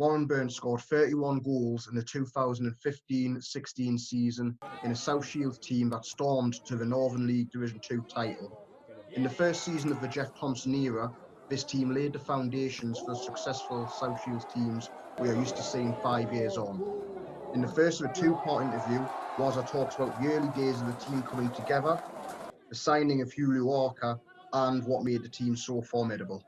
Warren Burns scored 31 goals in the 2015-16 season in a South Shields team that stormed to the Northern League Division 2 title. In the first season of the Jeff Thompson era, this team laid the foundations for the successful South Shields teams we are used to seeing 5 years on. In the first of a two-part interview, Wazza talks about the early days of the team coming together, the signing of Julio Walker, and what made the team so formidable.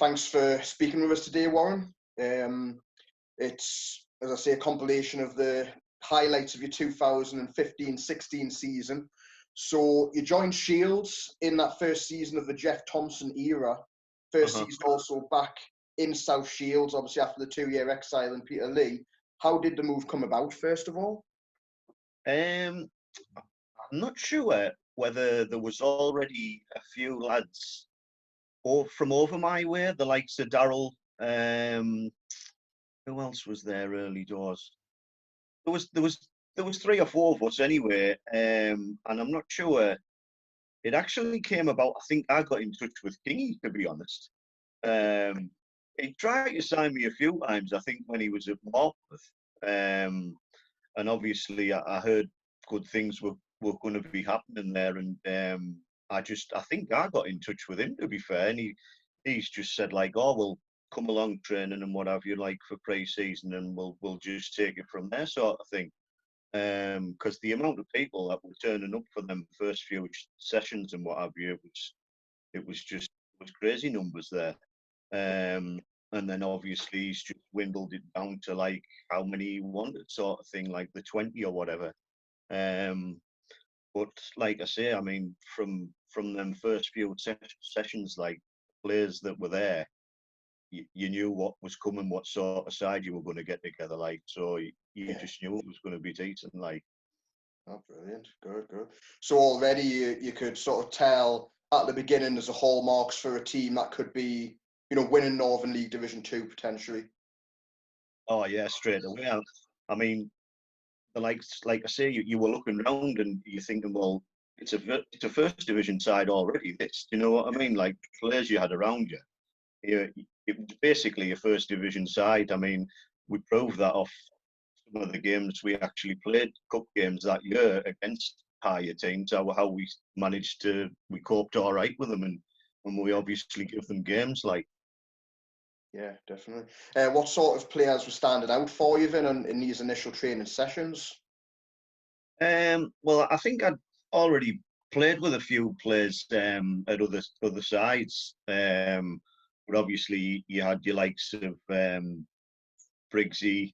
Thanks for speaking with us today, Warren. It's, as I say, a compilation of the highlights of your 2015-16 season. So you joined Shields in that first season of the Jeff Thompson era. First season also back in South Shields, obviously after the 2-year exile in Peterlee. How did the move come about, first of all? I'm not sure whether there was already a few lads from over my way, the likes of Darryl. Who else was there early doors? There was 3 or 4 of us anyway, and I'm not sure. It actually came about. I think I got in touch with Kingy, to be honest. He tried to sign me a few times. I think when he was at Morpeth, and obviously I heard good things were going to be happening there, and I think I got in touch with him, to be fair, and he's just said like, oh, we'll come along training and what have you, like for pre-season, and we'll just take it from there, sort of thing. Because the amount of people that were turning up for them first few sessions and what have you, it was crazy numbers there. And then obviously he's just dwindled it down to like how many he wanted, sort of thing, like the 20 or whatever. But like I say, I mean, from them first few sessions, like players that were there, you knew what was coming, what sort of side you were going to get together, like, so you just knew it was going to be decent, like. Oh, brilliant. Good. So already you could sort of tell at the beginning there's a hallmarks for a team that could be, winning Northern League Division 2 potentially. Oh yeah, straight away. I mean, like I say, you were looking around and you're thinking, well, it's a first division side already. This, you know what I mean? Like players you had around you, it was basically a first division side. I mean, we proved that off some of the games we actually played, cup games that year against higher teams. How we we coped all right with them, and we obviously give them games like. Yeah, definitely. What sort of players were standing out for you then in these initial training sessions? Well, I think I'd already played with a few players at other sides, but obviously you had your likes of Briggsy,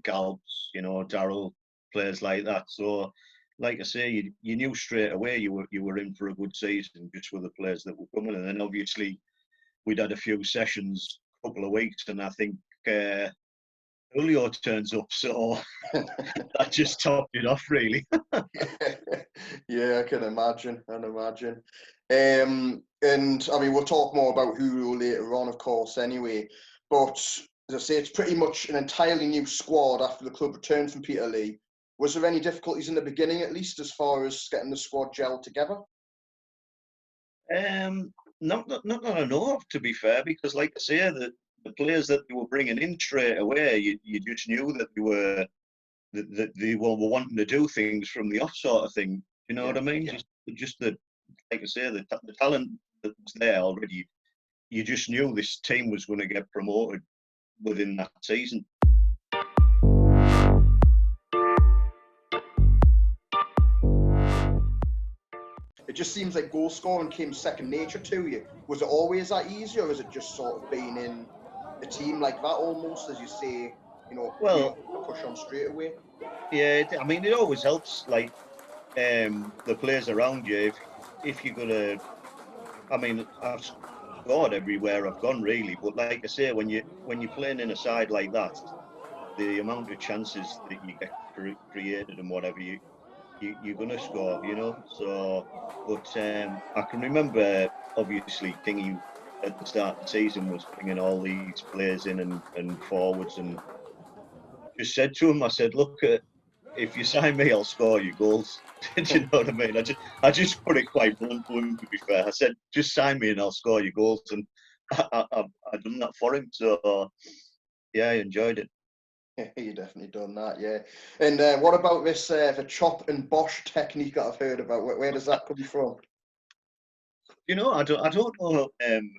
Galps, Darryl, players like that. So, like I say, you knew straight away you were in for a good season just with the players that were coming, and then obviously we'd had a few sessions, a couple of weeks, and I think Julio turns up, so that just topped it off, really. Yeah, I can imagine. And I mean, we'll talk more about Julio later on, of course, anyway. But as I say, it's pretty much an entirely new squad after the club returned from Peterlee. Was there any difficulties in the beginning, at least, as far as getting the squad gelled together? Not that I know of, to be fair, because like I say, the players that they were bringing in straight away, you just knew that they were wanting to do things from the off, sort of thing. You know what I mean? Yeah. Just the, like I say, the talent that was there already. You just knew this team was going to get promoted within that season. It just seems like goal scoring came second nature to you. Was it always that easy, or is it just sort of being in a team like that almost, as you say, well, push on straight away? Yeah, I mean, it always helps, like, the players around you. If you're going to, I mean, I've scored everywhere I've gone, really. But like I say, when you're playing in a side like that, the amount of chances that you get created and whatever, you're going to score, So, but I can remember, obviously, Kingy at the start of the season was bringing all these players in and forwards, and just said to him, I said, look, if you sign me, I'll score you goals. Do you know what I mean? I just put it quite blunt to him, to be fair. I said, just sign me and I'll score you goals, and I done that for him. So yeah, I enjoyed it. You definitely done that, yeah. And what about this the chop and bosh technique that I've heard about? Where does that come from? You know, I don't know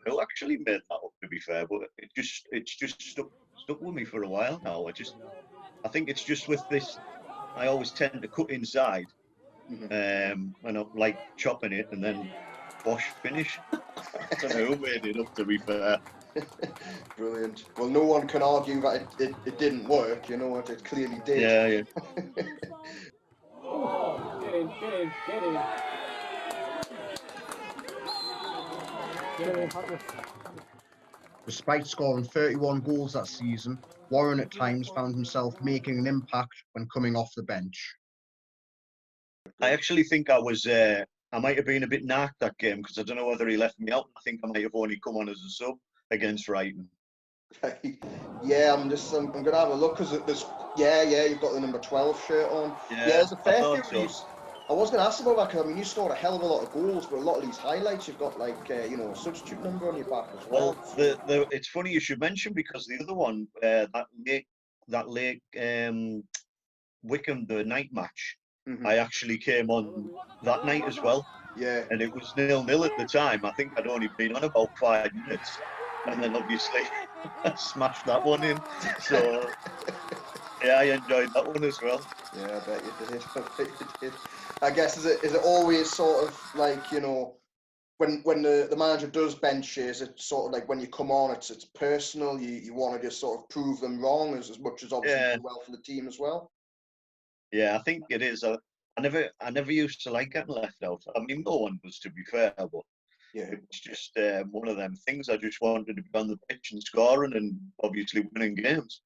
who actually made that up, to be fair, but it's just stuck with me for a while now. I think it's just with this. I always tend to cut inside, and I'm like chopping it and then bosh finish. I don't know who made it up, to be fair. Brilliant. Well, no one can argue that it didn't work, you know what? It clearly did. Yeah, yeah. Get in, get in, get in. Get in, Hartness. Despite scoring 31 goals that season, Warren at times found himself making an impact when coming off the bench. I actually think I might have been a bit knocked that game because I don't know whether he left me out. I think I might have only come on as a sub against Brighton. Yeah, I'm gonna have a look because there's you've got the number 12 shirt on. Yeah, there's a fair I few thought of these. I was going to ask about that because I mean you scored a hell of a lot of goals, but a lot of these highlights you've got like a substitute number on your back as well. Well, it's funny you should mention because the other one, that late Wickham, the night match, I actually came on that night as well. Yeah. And it was 0-0 at the time. I think I'd only been on about 5 minutes, and then obviously I smashed that one in. So yeah, I enjoyed that one as well. Yeah, I bet you did. I bet you did. I guess is it always sort of like when the manager does bench you, is it sort of like when you come on, it's personal. You want to just sort of prove them wrong as much as obviously do well for the team as well. Yeah, I think it is. I never used to like getting left out. I mean, no one does, to be fair, but yeah, it's just one of them things. I just wanted to be on the pitch and scoring and obviously winning games.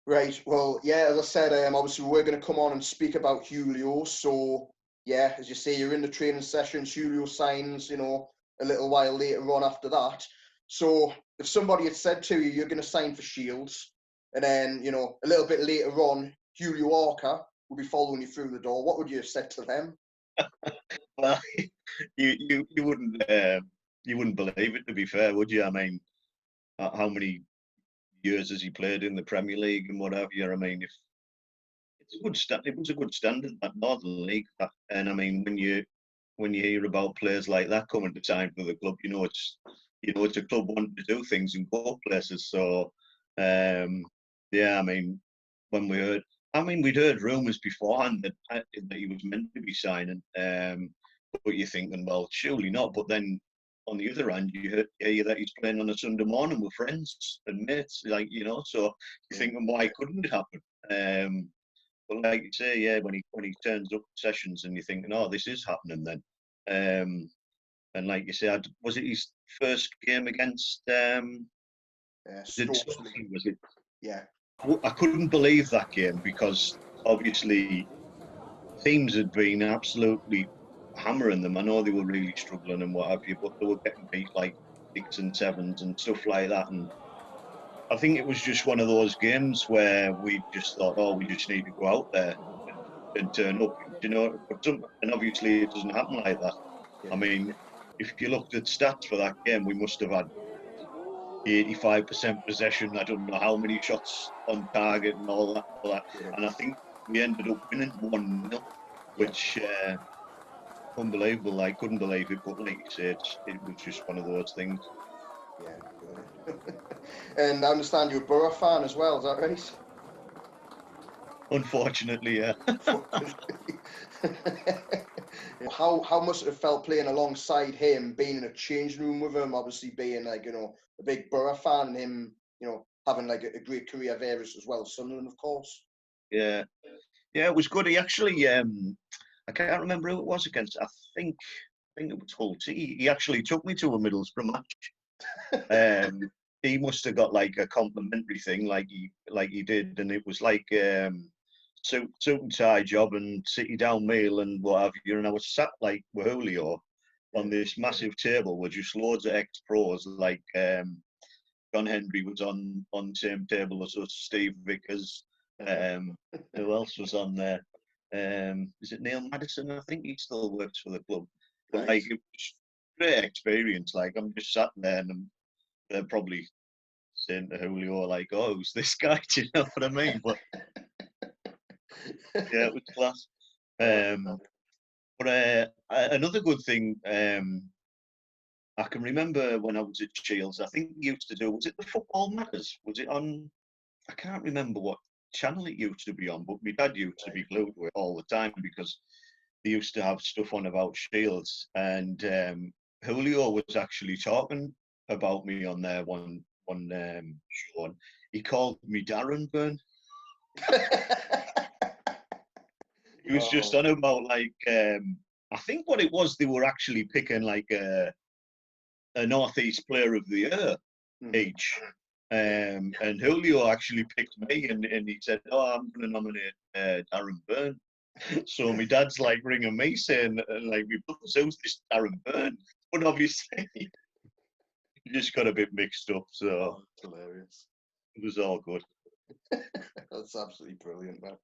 Right. Well, yeah. As I said, obviously we're going to come on and speak about Julio. So yeah, as you say, you're in the training sessions. Julio signs, a little while later on after that. So if somebody had said to you, you're going to sign for Shields, and then a little bit later on, Julio Arca will be following you through the door, what would you have said to them? Well, you wouldn't believe it, to be fair, would you? I mean, how many years has he played in the Premier League and whatever? I mean, if it's a good it was a good standard, that Northern League. And I mean, when you hear about players like that coming to sign for the club, it's a club wanting to do things and go places. So yeah, I mean, we'd heard rumours beforehand that he was meant to be signing, but you're thinking, well, surely not. But then on the other hand, you hear that he's playing on a Sunday morning with friends and mates, so you're thinking, why couldn't it happen? But like you say, yeah, when he turns up sessions and you're thinking, oh, this is happening then. And like you say, was it his first game against Stoke, was it? Yeah. I couldn't believe that game because obviously teams had been absolutely hammering them. I know they were really struggling and what have you, but they were getting beat like 6 and 7s and stuff like that. And I think it was just one of those games where we just thought, oh, we just need to go out there and turn up, and obviously it doesn't happen like that. Yeah. I mean, if you looked at stats for that game, we must have had 85% possession. I don't know how many shots on target and all that. Yeah. And I think we ended up winning 1-0, which unbelievable. I couldn't believe it, but like you said, it was just one of those things. Yeah. And I understand you're a Borough fan as well, is that right? Unfortunately, yeah. How must it have felt playing alongside him, being in a changing room with him, obviously being like, a big Borough fan, and him, having like a great career there as well as Sunderland, of course. Yeah. Yeah, it was good. He actually, I can't remember who it was against. I think it was Hull. He actually took me to a Middlesbrough match. He must have got like a complimentary thing, like he did, and it was like suit and tie job and sit down meal and what have you. And I was sat like with Julio on this massive table with just loads of ex-pros, like John Henry was on the same table as us, Steve Vickers. Who else was on there? Is it Neil Madison? I think he still works for the club. But like, it was a great experience. Like, I'm just sat there and they're probably saying to Julio, like, "Oh, who's this guy?" Do you know what I mean? But yeah, it was class. But another good thing, I can remember when I was at Shields, I think we used to do, was it the Football Matters? Was it on, I can't remember what channel it used to be on, but my dad used to be glued to it all the time because they used to have stuff on about Shields. And Julio was actually talking about me on there one show. And he called me Darren Burn. He was just on about like, I think what it was, they were actually picking like a Northeast Player of the Year each. And Julio actually picked me and he said, "Oh, I'm going to nominate Darren Burn." So my dad's like ringing me saying, like, "We put who's this Darren Burn?" But obviously, he just got a bit mixed up. So That's hilarious. It was all good. That's absolutely brilliant, man.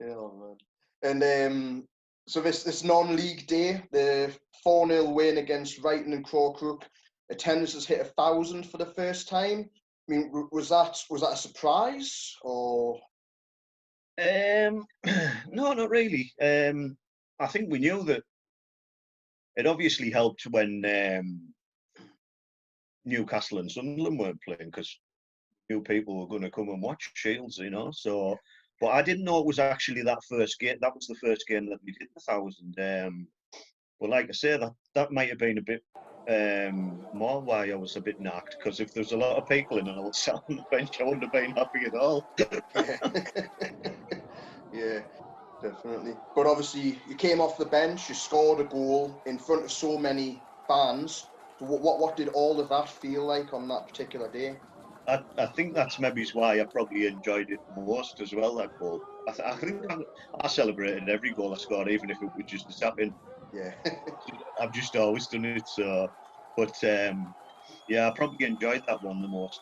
Yeah, man. And so this non-league day, the 4-0 win against Brighton and Crawcrook, attendance has hit 1,000 for the first time. I mean, was that a surprise or? No, not really. I think we knew that it obviously helped when Newcastle and Sunderland weren't playing because new people were going to come and watch Shields, you know. So, but I didn't know it was actually that first game. That was the first game that we did 1,000. But like I say, that might have been a bit more why I was a bit knocked, because if there's a lot of people in and I was sat on the bench, I wouldn't have been happy at all. Yeah, definitely. But obviously, you came off the bench, you scored a goal in front of so many fans. So what did all of that feel like on that particular day? I think that's maybe why I probably enjoyed it most as well, that goal. I think I celebrated every goal I scored, even if it was just a tap in. Yeah. I've just always done it. So, but yeah, I probably enjoyed that one the most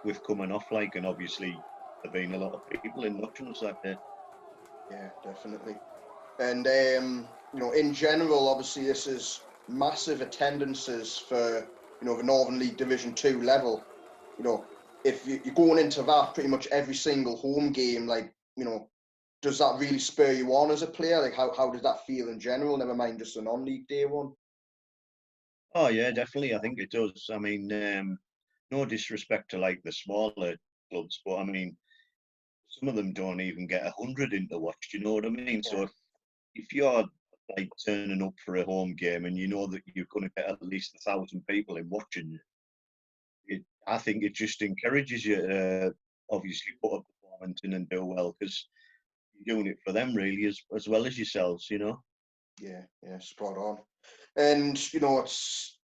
with coming off, like, and obviously there being a lot of people in Nottingham that day. Yeah, definitely. And you know, in general, obviously this is massive attendances for, you know, the Northern League Division 2 level. You know, if you're going into that pretty much every single home game, like, you know, does that really spur you on as a player? Like, how does that feel in general? Never mind just a non-league day one. Oh yeah, definitely. I think it does. I mean, no disrespect to like the smaller clubs, but I mean, some of them don't even get 100 into watch. Do you know what I mean? So if you're like turning up for a home game and you know that you're going to get at least 1,000 people in watching you, I think it just encourages you to obviously put a performance in and do well, because you're doing it for them really as well as yourselves, you know. Yeah, spot on. And you know,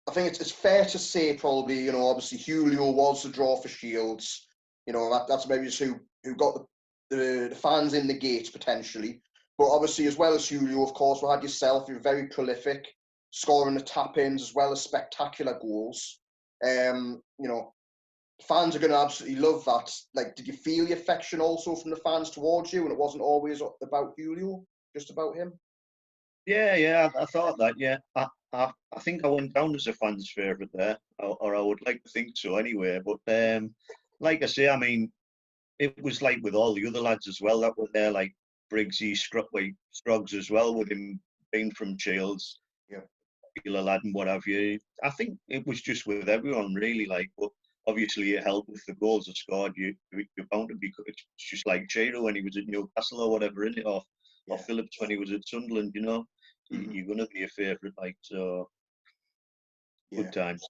I think it's fair to say probably, you know, obviously Julio was the draw for Shields. You know, that's maybe just who got the fans in the gates potentially. But obviously, as well as Julio, of course, we had yourself. You're very prolific, scoring the tap-ins as well as spectacular goals. You know, fans are going to absolutely love that. Like, did you feel the affection also from the fans towards you, and it wasn't always about Julio, just about him? Yeah, I thought that. Yeah, I think I went down as a fan's favourite there, or I would like to think so anyway. But like I say, I mean, it was like with all the other lads as well that were there, like Briggsy, Scruggs as well, with him being from Shields, Yeah, popular lad and what have you. I think it was just with everyone really. Like, but obviously it helped with the goals I scored. You're bound to be. It's just like Chiro when he was at Newcastle or whatever, in it, or Phillips when he was at Sunderland. You know, you're gonna be a favourite. Like, so, good times.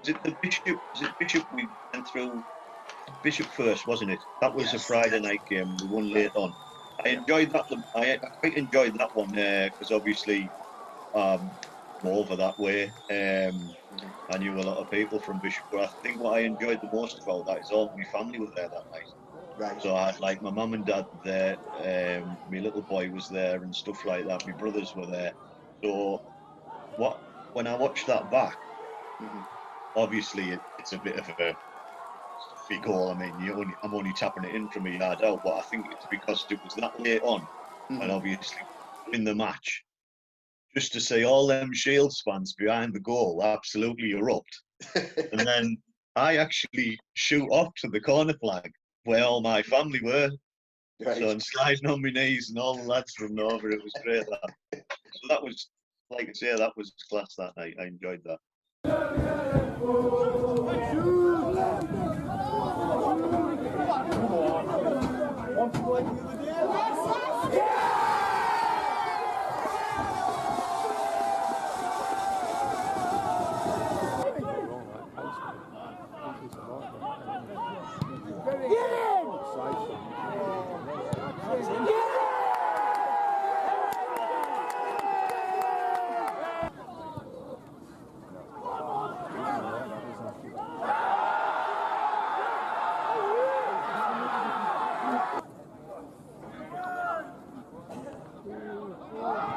Was it the Bishop? Was it Bishop we went through? Bishop first, wasn't it? That was a Yes. Friday night game. We won late on. I enjoyed that. I quite enjoyed that one because obviously I'm over that way. I knew a lot of people from Bishop, but I think what I enjoyed the most about that is all my family were there that night. Right. So I had like my mum and dad there, my little boy was there and stuff like that. My brothers were there. So when I watched that back, Mhm. obviously it's a bit of a big goal. I mean, I'm only tapping it in from a yard out, but I think it's because it was that late on, and Mhm. obviously in the match, just to see all them Shields fans behind the goal absolutely erupt, and then I actually shoot off to the corner flag where all my family were. Right. So I'm sliding on my knees, and all the lads running over. It was great. So that was, like I say, that was class that night. I enjoyed that.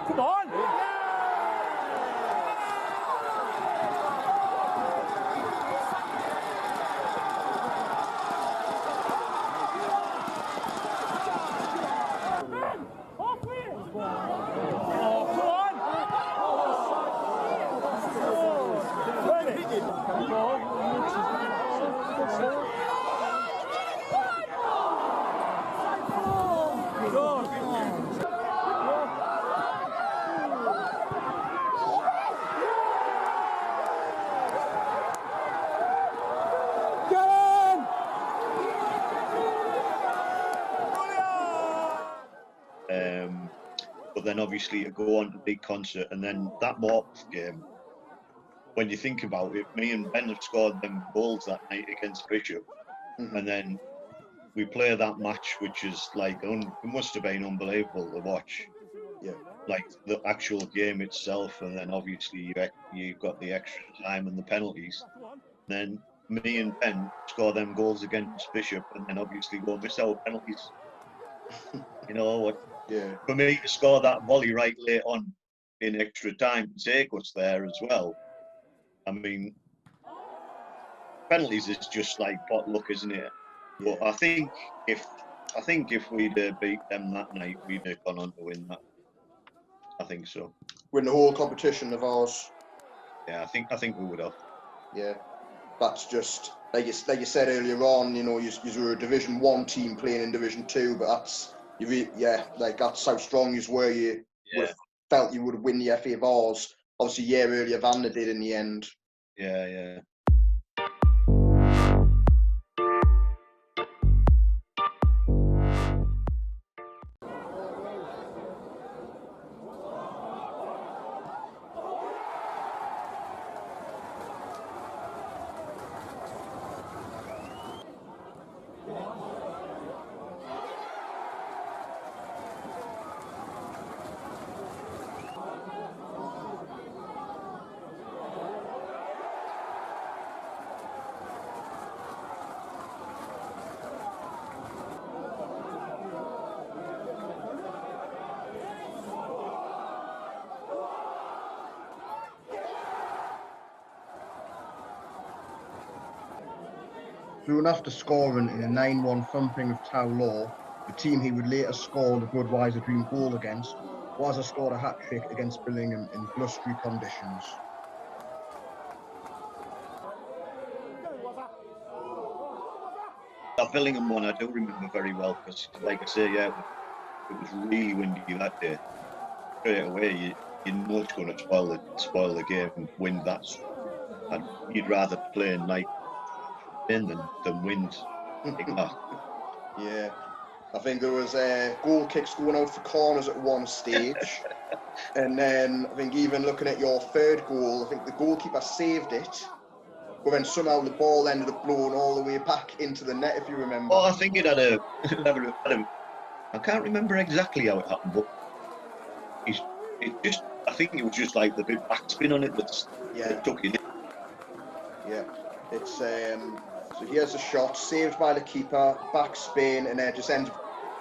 Come on! But then obviously to go on to big concert, and then that Morpeth game, when you think about it, me and Ben have scored them goals that night against Bishop, Mhm. and then we play that match, which is like, it must have been unbelievable to watch. Yeah. Like the actual game itself, and then obviously you've got the extra time and the penalties. Then me and Ben score them goals against Bishop, and then obviously go miss our penalties. You know what? Yeah. For me to score that volley right late on in extra time to take us there as well. I mean, penalties is just like pot luck, isn't it? Yeah. But I think if we'd beat them that night, we'd have gone on to win that. I think so. Win the whole competition of ours. Yeah, I think we would have. Yeah. That's just like you said earlier on. You know, you were a Division 1 team playing in Division 2, but that's like that's how strong you were. You would have felt you would win the FA Vars. Obviously, a year earlier, Vanda did in the end. Yeah, yeah. Soon after scoring in a 9-1 thumping of Tow Law, the team he would later score the Budweiser Dream goal against, Wazza scored a hat-trick against Billingham in blustery conditions. That Billingham one I do remember very well because, like I say, yeah, it was really windy that day. Straight away, you know it's going to spoil the game. Wind that's, and you'd rather play in like rain than wind like that. Yeah. I think there was goal kicks going out for corners at one stage. And then I think even looking at your third goal, I think the goalkeeper saved it. but then somehow the ball ended up blowing all the way back into the net, if you remember. Oh, I think it had a. I can't remember exactly how it happened, but it just. I think it was just like the big backspin on it that took it in. Yeah, it's so here's a shot saved by the keeper, backspin, and it just ends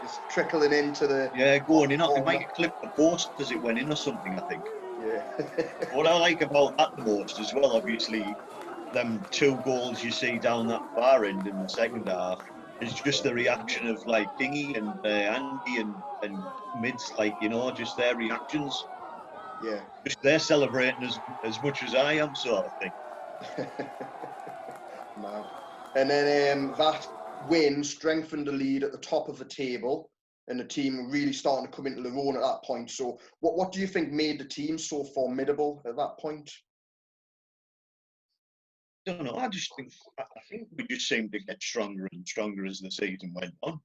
just trickling into the. Yeah, going in. It might have clipped the post as it went in or something, I think. Yeah. What I like about that the most as well, obviously, them 2 goals you see down that far end in the second half is just the reaction of like Kingy and Andy and Mids, like, you know, just their reactions. Yeah. Just they're celebrating as much as I am, sort of thing. Mad. And then that win strengthened the lead at the top of the table, and the team were really starting to come into their own at that point. So, what do you think made the team so formidable at that point? I don't know. I think we just seemed to get stronger and stronger as the season went on.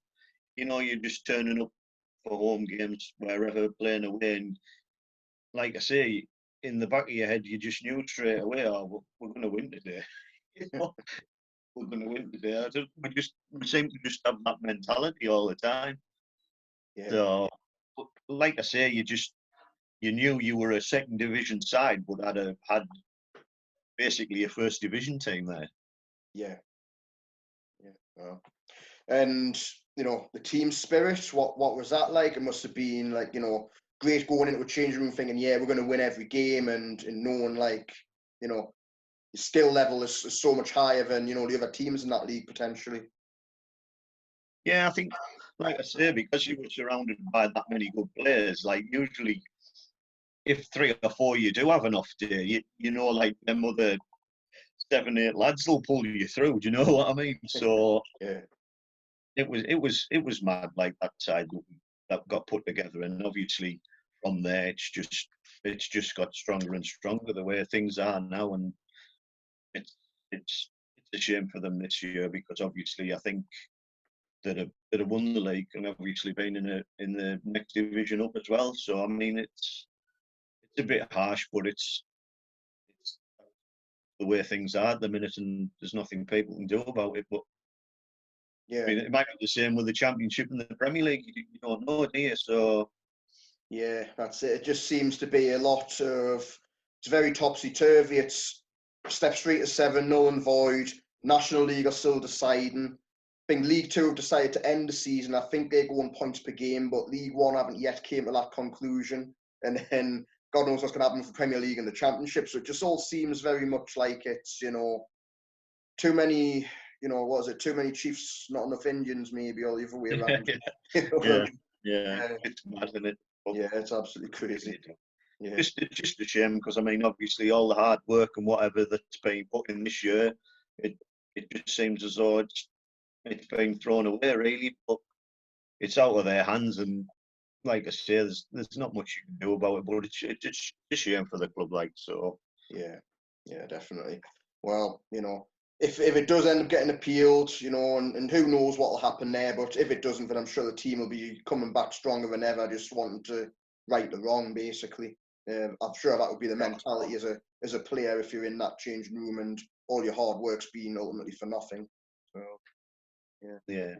You know, you're just turning up for home games wherever, playing away, and like I say, in the back of your head, you just knew straight away, oh, we're going to win today. You know, we're going to win today. We seem to just have that mentality all the time. Yeah. So, like I say, you knew you were a second division side, but had basically a first division team there. Yeah. Yeah. Well, and you know, the team spirit. What was that like? It must have been like, you know, great going into a changing room thinking, yeah, we're going to win every game, and knowing like, you know, the skill level is so much higher than, you know, the other teams in that league potentially. Yeah, I think, like I say, because you were surrounded by that many good players, like usually, if 3 or 4 you do have an off day, you know, like them other 7, 8 lads will pull you through. Do you know what I mean? So Yeah. it was mad, like that side that got put together, and obviously from there it's just got stronger and stronger the way things are now, and it's it's a shame for them this year because obviously I think that have won the league and obviously been in the next division up as well. So I mean it's a bit harsh, but it's the way things are at the minute, and there's nothing people can do about it. But Yeah. I mean, it might be the same with the Championship and the Premier League. You don't know, do you? So Yeah, that's it. It just seems to be a lot of, it's very topsy-turvy. It's step straight to 7, null and void. National League are still deciding. I think League Two have decided to end the season. I think they're going points per game, but League One haven't yet came to that conclusion. And then God knows what's going to happen for Premier League and the Championship. So it just all seems very much like it's, you know, too many, you know, what is it? Too many Chiefs, not enough Indians, maybe, or the other way around. yeah, it's mad, isn't it? But Yeah, it's absolutely crazy. Yeah. it's just a shame because I mean, obviously, all the hard work and whatever that's been put in this year, it just seems as though it's been thrown away, really. But it's out of their hands, and like I say, there's not much you can do about it. But it's just a shame for the club, like so. Yeah, definitely. Well, you know, if it does end up getting appealed, you know, and who knows what will happen there, but if it doesn't, then I'm sure the team will be coming back stronger than ever, just wanting to right the wrong, basically. I'm sure that would be the mentality as a player if you're in that changing room and all your hard work's being ultimately for nothing. So, yeah. Yeah.